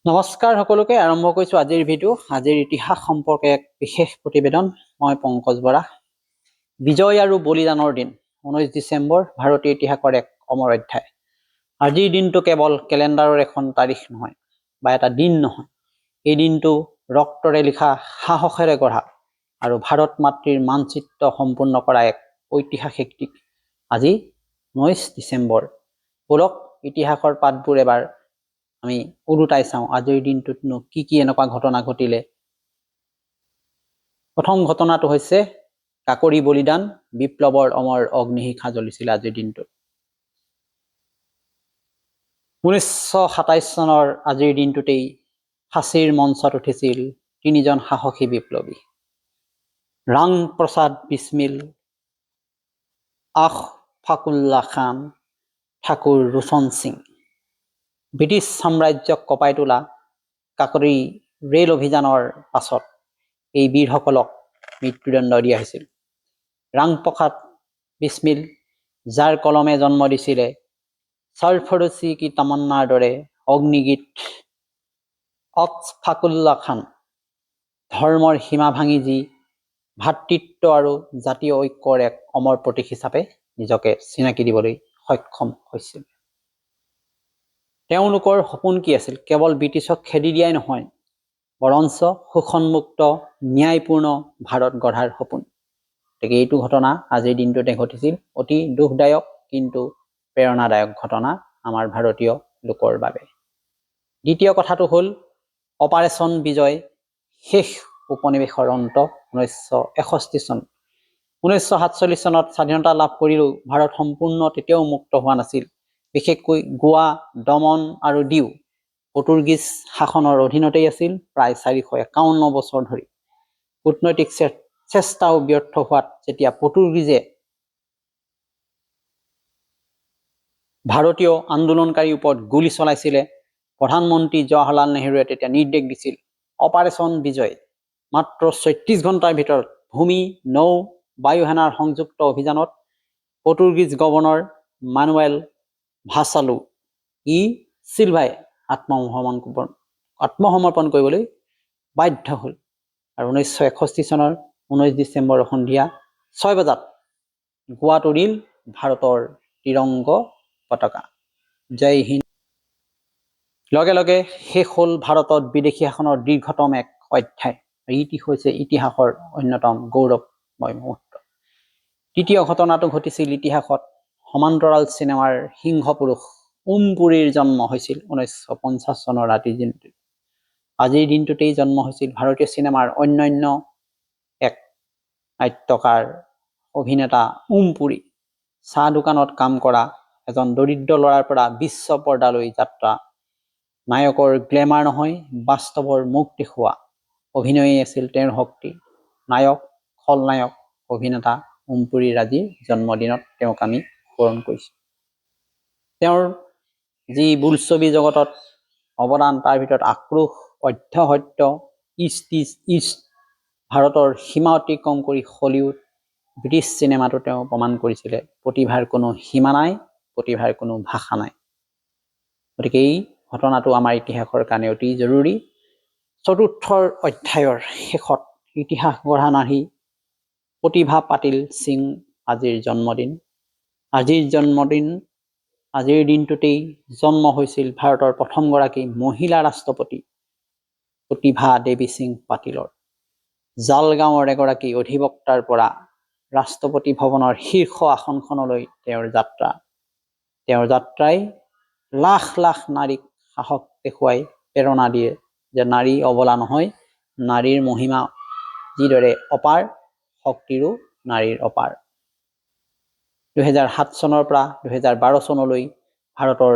নমস্কাৰ সকলোকে আৰম্ভ কৰিছো আজিৰ ভিডিঅ' আজিৰ ইতিহাস সম্পৰ্কে এক বিশেষ প্ৰতিবেদন মই পংকজ বৰা বিজয় আৰু বলিদানৰ দিন 19 ডিচেম্বৰ ভাৰতীয় ইতিহাসৰ এক অমৰ অধ্যায় আজিৰ দিনটো কেৱল কেলেণ্ডাৰৰ এখন তাৰিখ নহয় বা এটা দিন নহয় এই দিনটো ৰক্তৰে লিখা সাহসেৰে গঢ়া আৰু ভাৰত মাতৃৰ মানচিত্ৰ সম্পূৰ্ণ কৰা এক ঐতিহাসিক দিন আজি 19 ডিচেম্বৰ বলক ইতিহাসৰ পাতবোৰ এবাৰ আমি উলুটাই চাওঁ আজিৰ দিনটোতনো কি এনেকুৱা ঘটনা ঘটিলে প্ৰথম ঘটনাটো হৈছে কাকৰি বলিদান বিপ্লৱৰ অমৰ অগ্নিশিখা জ্বলিছিল আজিৰ দিনটোত 1927 চনৰ আজিৰ দিনটোতেই ফাঁচীৰ মঞ্চত উঠিছিল তিনিজন সাহসী বিপ্লৱী ৰাং প্ৰসাদ বিছমিল আশফাকুল্লা খান ঠাকুৰ ৰোশন সিং ব্ৰিটিছ সাম্ৰাজ্যক কঁপাই তোলা কাকৰি ৰেল অভিযানৰ পাছত এই বীৰসকলক মৃত্যুদণ্ড দিয়া হৈছিল ৰাং প্ৰসাদ বিছমিল যাৰ কলমে জন্ম দিছিলে সৰফৰোশী কি তামান্নাৰ দৰে অগ্নিগীত আশফাকুল্লা খান ধৰ্মৰ সীমা ভাঙি যি ভাতৃত্ব আৰু জাতীয় ঐক্যৰ এক অমৰ প্ৰতীক হিচাপে নিজকে চিনাকি দিবলৈ সক্ষম হৈছিল তেওঁলোকৰ সপোন কি আছিল কেৱল ব্ৰিটিছক খেদি দিয়াই নহয় বৰঞ্চ শোষণমুক্ত ন্যায়পূৰ্ণ ভাৰত গঢ়াৰ সপোন গতিকে এইটো ঘটনা আজিৰ দিনটোতে ঘটিছিল অতি দুখদায়ক কিন্তু প্ৰেৰণাদায়ক ঘটনা আমাৰ ভাৰতীয় লোকৰ বাবে দ্বিতীয় কথাটো হ'ল অপাৰেশ্যন বিজয় শেষ উপনিৱেশৰ অন্ত 1961 চন 1947 চনত স্বাধীনতা লাভ কৰিলেও ভাৰত সম্পূৰ্ণ তেতিয়াও মুক্ত হোৱা নাছিল বিশেষকৈ গোৱা দমন আৰু দিউ পৰ্তুগীজ শাসনৰ অধীনতেই আছিল প্ৰায় 451 বছৰ ধৰি কূটনৈতিক চেষ্টাও ব্যৰ্থ হোৱাত যেতিয়া পৰ্তুগীজে ভাৰতীয় আন্দোলনকাৰীৰ ওপৰত গুলী চলাইছিলে প্ৰধানমন্ত্ৰী জৱাহৰলাল নেহৰুৱে তেতিয়া নিৰ্দেশ দিছিল অপাৰেশ্যন বিজয় মাত্ৰ 36 ঘণ্টাৰ ভিতৰত ভূমি নৌ বায়ু সেনাৰ সংযুক্ত অভিযানত পৰ্তুগীজ গভৰ্ণৰ মানুৱেল ভাছালো ই চিলভাই আত্মসমৰ্পণ কৰিবলৈ বাধ্য হ'ল আৰু 1961 চনৰ 19 ডিচেম্বৰ সন্ধিয়া 6 বজাত গোৱাত উৰিল ভাৰতৰ তিৰংগ পতাকা জয় হিন্দ লগে লগে শেষ হ'ল ভাৰতত বিদেশী শাসনৰ দীৰ্ঘতম এক অধ্যায় ইতি হৈছে ইতিহাসৰ অন্যতম গৌৰৱময় মুহূৰ্ত তৃতীয় ঘটনাটো ঘটিছিল ইতিহাসত সমান্তৰাল চিনেমাৰ সিংহ পুৰুষ পুৰীৰ জন্ম হৈছিল 1950 চনৰ ৰাতিৰ দিনটোত আজিৰ দিনটোতেই জন্ম হৈছিল ভাৰতীয় চিনেমাৰ অন্যান্য এক নাট্যকাৰ অভিনেতা পুৰী চাহ দোকানত কাম কৰা এজন দৰিদ্ৰ ল'ৰাৰ পৰা বিশ্ব পৰ্দালৈ যাত্ৰা নায়কৰ গ্লেমাৰ নহয় বাস্তৱৰ মুখ দেখুওৱা অভিনয়ে আছিল তেওঁৰ শক্তি নায়ক খলনায়ক অভিনেতা পুৰীৰ আজিৰ জন্মদিনত তেওঁক আমি স্মৰণ কৰিছোঁ তেওঁৰ যি বোলছবি জগতত অৱদান তাৰ ভিতৰত আক্ৰোশ অধ্যসত্য ইষ্ট ভাৰতৰ সীমা অতিক্ৰম কৰি হলিউড ব্ৰিটিছ চিনেমাটো তেওঁ প্ৰমাণ কৰিছিলে প্ৰতিভাৰ কোনো সীমা নাই প্ৰতিভাৰ কোনো ভাষা নাই গতিকে এই ঘটনাটো আমাৰ ইতিহাসৰ কাৰণে অতি জৰুৰী চতুৰ্থ অধ্যায়ৰ শেষত ইতিহাস গঢ়া নাৰী প্ৰতিভা পাটিল সিং আজিৰ জন্মদিন আজিৰ দিনটোতেই জন্ম হৈছিল ভাৰতৰ প্ৰথমগৰাকী মহিলা ৰাষ্ট্ৰপতি প্ৰতিভা দেৱী সিং পাটিলৰ জালগাঁৱৰ এগৰাকী অধিবক্তাৰ পৰা ৰাষ্ট্ৰপতি ভৱনৰ শীৰ্ষ আসনখনলৈ তেওঁৰ যাত্ৰাই লাখ লাখ নাৰীক সাহস দেখুৱাই প্ৰেৰণা দিয়ে যে নাৰী অবলা নহয় নাৰীৰ মহিমা যিদৰে অপাৰ শক্তিৰো নাৰীৰ অপাৰ 2007 চনৰ পৰা 2012 চনলৈ ভাৰতৰ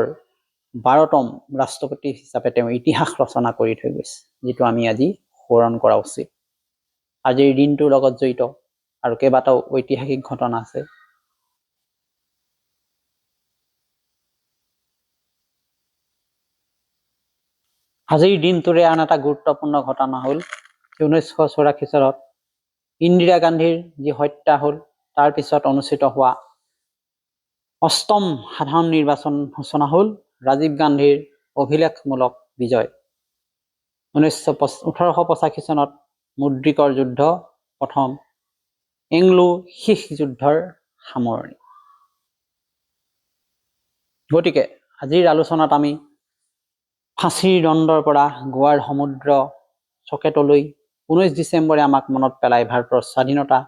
12তম ৰাষ্ট্ৰপতি হিচাপে তেওঁ ইতিহাস ৰচনা কৰি থৈ গৈছে যিটো আমি আজি স্মৰণ কৰা উচিত আজিৰ দিনটোৰ লগত জড়িত আৰু কেইবাটাও ঐতিহাসিক ঘটনা আছে আজিৰ দিনটোৰে আন এটা গুৰুত্বপূৰ্ণ ঘটনা হ'ল 1984 চনত ইন্দিৰা গান্ধীৰ যি হত্যা হ'ল তাৰ পিছত অনুষ্ঠিত হোৱা অষ্টম সাধাৰণ নিৰ্বাচন ঘোষণা হ'ল ৰাজীৱ গান্ধীৰ অভিলেখমূলক বিজয় 1885 চনত মুদ্ৰিকৰ যুদ্ধ প্ৰথম এংলো শিখ যুদ্ধৰ সামৰণি। গতিকে আজিৰ আলোচনাত আমি ফাঁচীৰ দণ্ডৰ পৰা গোৱাৰ সমুদ্ৰ চকেটলৈ 19 ডিচেম্বৰে আমাক মনত পেলাই ভাৰতৰ স্বাধীনতা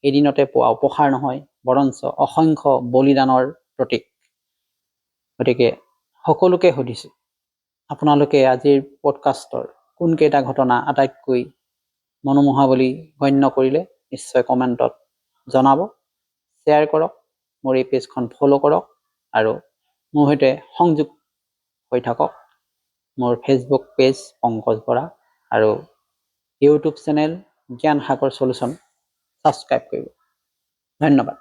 এদিনতে পোৱা উপহাৰ নহয়, বৰঞ্চ অসংখ্য বলিদানৰ প্ৰতীক। গতিকে সকলোকে সুধিছোঁ, আপোনালোকে আজিৰ পডকাষ্টৰ কোনকেইটা ঘটনা আটাইতকৈ মনোমোহা বুলি গণ্য কৰিলে নিশ্চয় কমেণ্টত জনাব। শ্বেয়াৰ কৰক, মোৰ এই পেজখন ফ'ল' কৰক আৰু মোৰ সৈতে সংযোগ হৈ থাকক। মোৰ ফেচবুক পেজ পংকজ বৰা আৰু ইউটিউব চেনেল জ্ঞান সাগৰ সলিউশ্যন ছাবস্ক্ৰাইব কৰিব। ধন্যবাদ।